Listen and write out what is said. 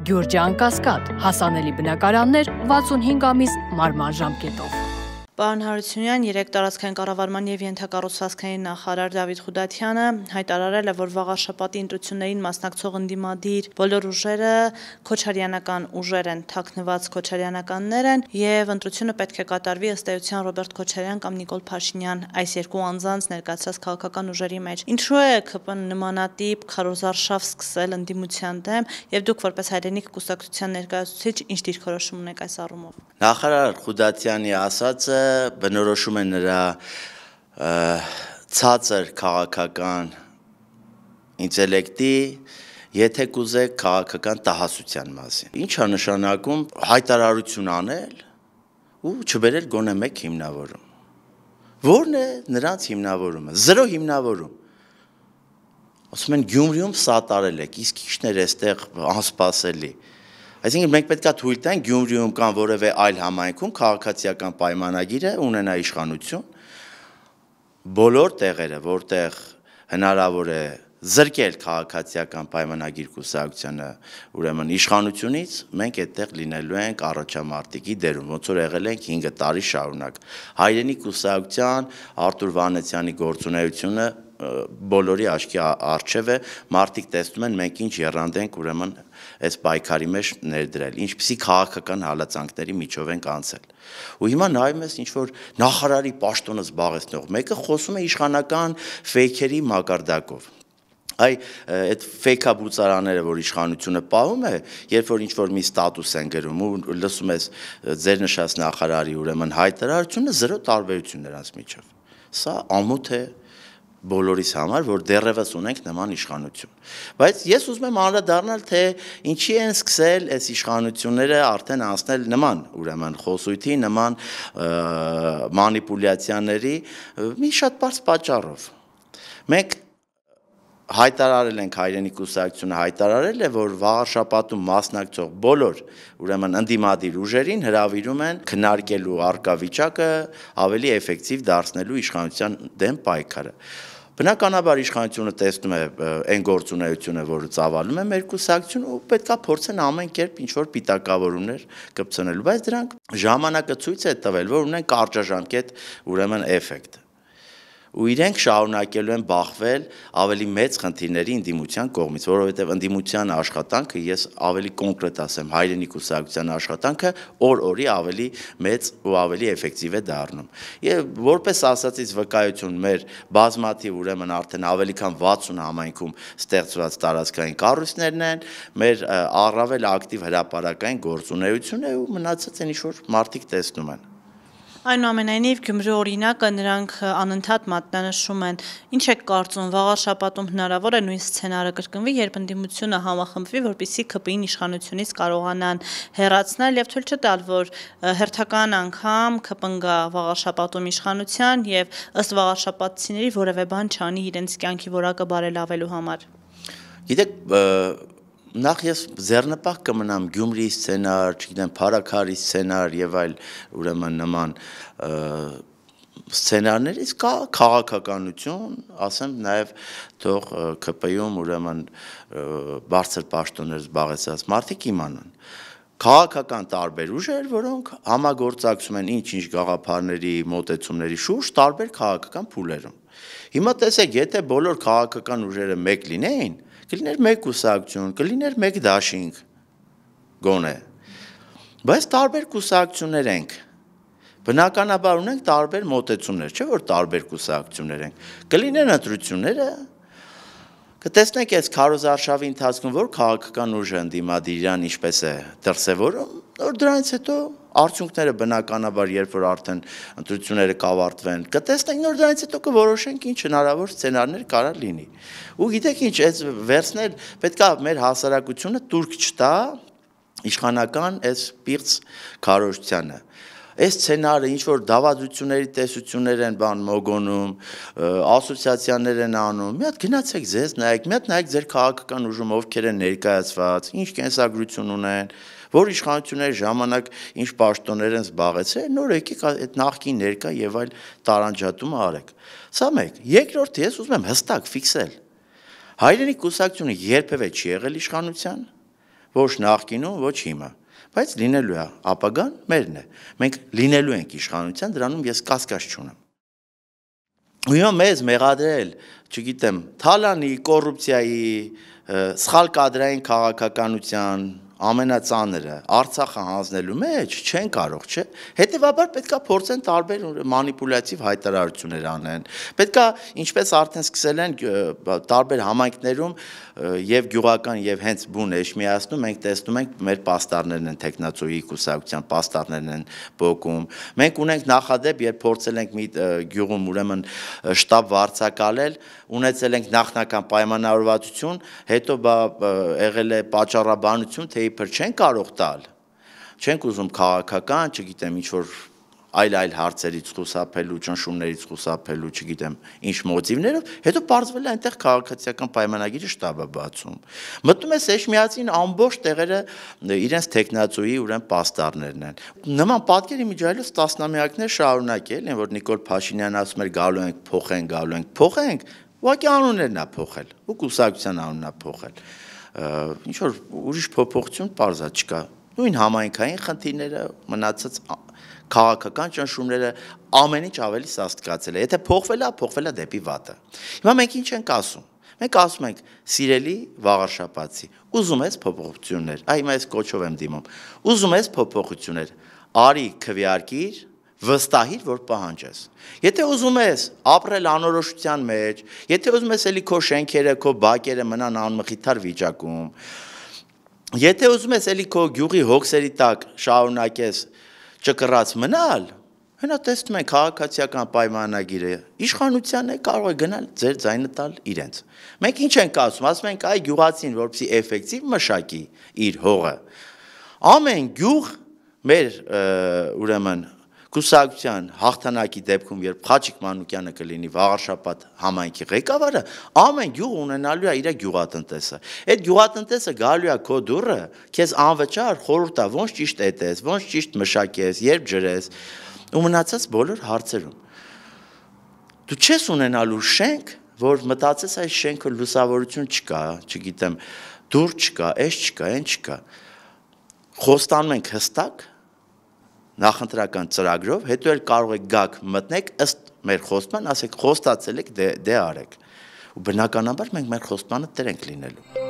Գյուրջյան Կասկադ, հասանելի բնակարաններ 65 ամիս մարման ժամկետով։ Պարոն Հարությունյան, 3 տարածքային կառավարման եւ ենթակառուցվածքային նախարար Դավիթ Խուդատյանը հայտարարել է, որ վաղաշաբաթի ընտրություններին մասնակցող ընդդիմադիր բոլոր ուժերը քոչարյանական ուժեր են, թաքնված քոչարյանականներ են եւ ընտրությունը պետք է կատարվի ըստ էության Ռոբերտ Քոչարյան կամ Նիկոլ Փաշինյան այս երկու անձանց ներկայացրած քաղաքական ուժերի մեջ։ Ինչու է ԿՊ-ն նմանատիպ քարոզարշավ սկսել ընդդիմության դեմ եւ դուք որպես հայրենիք կուսակցության ներկայացուցիչ ինչ դիրքորոշում ունեք այս առումով։ Նախարար Խուդատյանի ասածը բնորոշում է նրա ցածր քաղաքական ինտելեկտի, եթե կուզեք քաղաքական տհասության մասին։ Ինչ է նշանակում հայտարարություն անել ու չբերել գոնե մեկ հիմնավորում։ Որն է նրանց հիմնավորումը։ Զրո հիմնավորում։ Ասում են Գյումրիում սատարել եք, իսկ ի՞նչն էր այստեղ անսպասելի։ Այսինքն մենք պետք է թույլ տանք Գյումրիում կամ որևէ այլ համայնքում քաղաքացիական պայմանագիրը ունենա իշխանություն բոլոր տեղերը, որտեղ հնարավոր է զրկել քաղաքացիական պայմանագիր կուսակցությանը, ուրեմն իշխանությունից, մենք այդտեղ լինելու ենք առաջամարտիկի դերում, ոնց որ եղել ենք 5 տարի շարունակ։ Հայրենիք կուսակցության Արտուր Վանեցյանի գործունեությունը բոլորի աչքի առջև է, մարդիկ տեսնում են մենք ինչ եռանդ ենք ուրեմն այս պայքարի մեջ ներդրել, ինչպիսի քաղաքական հալածանքների միջով ենք անցել։ Ու հիմա նայում ես ինչ որ նախարարի պաշտոնը զբաղեցնող մեկը խոսում է իշխանական ֆեյքերի մակարդակով։ Այդ ֆեյքաբուծարանները, որ իշխանությունը պահում է, երբ որ ինչ-որ մի ստատուս են գրում ու լսում ես ձեր նշած նախարարի ուրեմն հայտարարությունը, զրո տարբերություն նրանց միջև։ Սա ամոթ է բոլորիս համար, որ դեռևս ունենք նման իշխանություն։ Բայց ես ուզում եմ անդրադառնալ, թե ինչի են սկսել այս իշխանությունները արդեն անցնել նման, ուրեմն խոսույթի, նման մանիպուլյացիաների մի շատ բարձ պատճառով։ Մենք հայտարարել ենք հայրենիք կուսակցությունը հայտարարել է, որ վաղաշաբաթում մասնակցող բոլոր ուրեմն ընդդիմադիր ուժերին հրավիրում են քննարկելու առկա վիճակը ավելի էֆեկտիվ դարձնելու իշխանության դեմ պայքարը։ Բնականաբար իշխանությունը տեսնում է այն գործունեությունը, որը ծավալում է մեր կուսակցությունը ու պետքա փորձեն ամեն կերպ ինչ-որ պիտակավորումներ կպցնելու, բայց դրանք ժամանակը ցույց է տվել, որ ունեն կարճաժամկետ ուրեմն էֆեկտ։ Ու իրենք շարունակելու են բախվել ավելի մեծ խնդիրների ընդդիմության կողմից, որովհետև ընդդիմության աշխատանքը, ես ավելի կոնկրետ ասեմ, հայրենիք կուսակցության աշխատանքը օր-օրի ավելի մեծ ու ավելի էֆեկտիվ է դառնում։ Եվ որպես ասածից վկայություն մեր բազմաթիվ ուրեմն արդեն ավելի քան 60 համայնքում ստեղծված տարածքային կառույցներն են, մեր առավել ակտիվ հրապարակային գործունեություն է ու մնացած են ինչ-որ մարդիկ տեսնում են։ Այնուամենայնիվ Գյումրի օրինակը նրանք անընդհատ մատնանշում են։ Ինչ եք կարծում, վաղաշաբաթում հնարավոր է նույն սցենարը կրկնվի, երբ ընդդիմությունը համախմբվի, որպեսզի ԿՊ-ին իշխանությունից կարողանան հեռացնել եւ թույլ չտալ, որ հերթական անգամ ԿՊ-ն գա վաղաշաբաթում իշխանության եւ ըստ վաղաշաբաթցիների որևէ բան չանի իրենց կյանքի որակը բարելավելու համար։ Գիտեք, նախ ես ձեռնպահ կմնամ Գյումրիի սցենար, չգիտեմ, Փարաքարի սցենար եւ այլ ուրեմն նման սցենարներից կա քաղաքականություն, ասեմ նաեւ թող ԿՊ-ում ուրեմն բարձր պաշտոններ զբաղեցած մարդիկ իմանան։ Քաղաքական տարբեր ուժեր, որոնք համագործակցում են ինչ-ինչ գաղափարների, մոտեցումների շուրջ տարբեր քաղաքական փուլերում։ Հիմա տեսեք, եթե բոլոր քաղաքական ուժերը մեկ լինեին, կլիներ մեկ կուսակցություն, կլիներ մեկ դաշինք, գոնե, բայց տարբեր կուսակցություններ ենք, բնականաբար ունենք տարբեր մոտեցումներ, չէ՞ որ տարբեր կուսակցություններ ենք, կլինեն ընտրությունները, կտեսնենք այս քարոզարշավի ընթացքում, որ քաղաքական ուժը ընդդիմադիրան ինչպես է դրսևորում, որ դրանից հետո արդյունքները բնականաբար, երբ որ արդեն ընտրությունները կավարտվեն, կտեսնենք, որ դրանից հետո կորոշենք ինչ հնարավոր սցենարներ կարող լինի։ Ու գիտեք ինչ, այս վերցնել պետքա մեր հասարակությունը տուրք չտա իշխանական այս պիղծ քարոզչությանը։ Այս սցենարը ինչ որ դավադրությունների տեսություններ են բան մոգոնում, ասոցիացիաներ են անում, մի հատ գնացեք ձեզ նայեք, մի հատ նայեք ձեր քաղաքական ուժում ովքեր են ներկայացված, ինչ կենսագրություն ունեն, որ իշխանությունների ժամանակ ինչ պաշտոններ են զբաղեցրել, նոր եկեք այդ նախկին ներկա եւ այլ տարանջատումը արեք։ Սա մեկ։ Երկրորդը ես ուզում եմ հստակ ֆիքսել։ Հայրենիք կուսակցությունը երբևէ չի եղել իշխանության, ոչ նախկինում, ոչ հիմա, բայց լինելու է, ապագան մերն է։ Մենք լինելու ենք իշխանության, դրանում ես կասկած չունեմ։ Ու հիմա մեզ մեղադրել, չգիտեմ, թալանի, կոռուպցիայի, սխալ կադրային քաղաքականության ամենածանրը Արցախը հանձնելու մեջ չեն կարող, չէ։ Հետևաբար պետքա փորձեն տարբեր մանիպուլյատիվ հայտարարություններ անեն։ Պետքա, ինչպես արդեն սկսել են տարբեր համայնքներում եւ գյուղական եւ հենց բուն էշմիածնում, մենք տեսնում ենք մեր պաստառներն են տեխնացուի կուսակցության պաստառներն են բոկում։ Մենք ունենք նախադեպ, երբ փորձել ենք մի գյուղում ուրեմն շտաբ վարձակալել, ունեցել ենք նախնական պայմանավորվածություն, հետո եղել է պատճառաբանություն, թե իբր չեն կարող տալ, չենք ուզում քաղաքական, չգիտեմ, ինչ-որ այլ հարցերից խուսափելու, ճնշումներից խուսափելու, չգիտեմ, ինչ մոտիվներով, հետո պարզվել է այնտեղ քաղաքացիական պայմանագիրը շտաբը բացում։ Մտնում է Էշմիածին ամբողջ տեղերը իրենց տեխնացուի ուրեմն պաստառներն են։ Նման պատկեր իմիջայլոց տասնամյակներ շարունակել են, որ Նիկոլ Փաշինյանն ասում էր գալու ենք, փոխենք, ուղղակի անուններն է փոխել, ու կուսակցության անունն է փոխել։ Ինչ որ ուրիշ փոփոխություն պարզա չկա։ Նույն համայնքային խնդիրները, մնացած քաղաքական ճնշումները ամեն ինչ ավելի սաստկացել է։ Եթե փոխվել է դեպի վատը։ Հիմա մենք ինչ ենք ասում։ Մենք ասում ենք՝ սիրելի Վաղարշապատցի, ուզում ես փոփոխություններ։ Այ հիմա ես կոչով եմ դիմում։ Ուզում ես փոփոխություններ։ Արի քվեարկիր, վստահիր, որ պահանջես։ Եթե ուզում ես ապրել անորոշության մեջ, եթե ուզում ես էլի քո շենքերը, քո բակերը մնան անմխիթար վիճակում, եթե ուզում ես էլի քո գյուղի հոգսերի տակ շարունակես ճկռած մնալ, հենա տեսնում ենք քաղաքացիական պայմանագիրը, իշխանությանն է կարող է գնալ ձեր ձայնը տալ իրենց։ Մենք ինչ ենք ասում ենք այ գյուղացին, որպեսզի էֆեկտիվ մշակի իր հողը։ Ամեն գյուղ մեր ուրեմն կուսակցության հաղթանակի դեպքում, երբ Խաչիկ Մանուկյանը կլինի Վաղարշապատ համայնքի ղեկավարը, ամեն գյուղ ունենալու է իր գյուղատնտեսը։ Այդ գյուղատնտեսը գալու է քո դուռը, քեզ անվճար խորհուրդ է, ոնց ճիշտ էտես, ոնց ճիշտ մշակես, երբ ջրես, ու մնացած բոլոր հարցերում։ Դու չես ունենալու շենք, որ մտածես այս շենքը լուսավորություն չկա, չգիտեմ, դուռ չկա, այս չկա, այն չկա։ Խոստանում ենք հստակ նախընտրական ծրագրով, հետո էլ կարող եք գաք մտնեք ըստ մեր խոստման, ասեք խոստացել եք դե արեք։ Ու բնականաբար մենք մեր խոստմանը տեր ենք լինելու։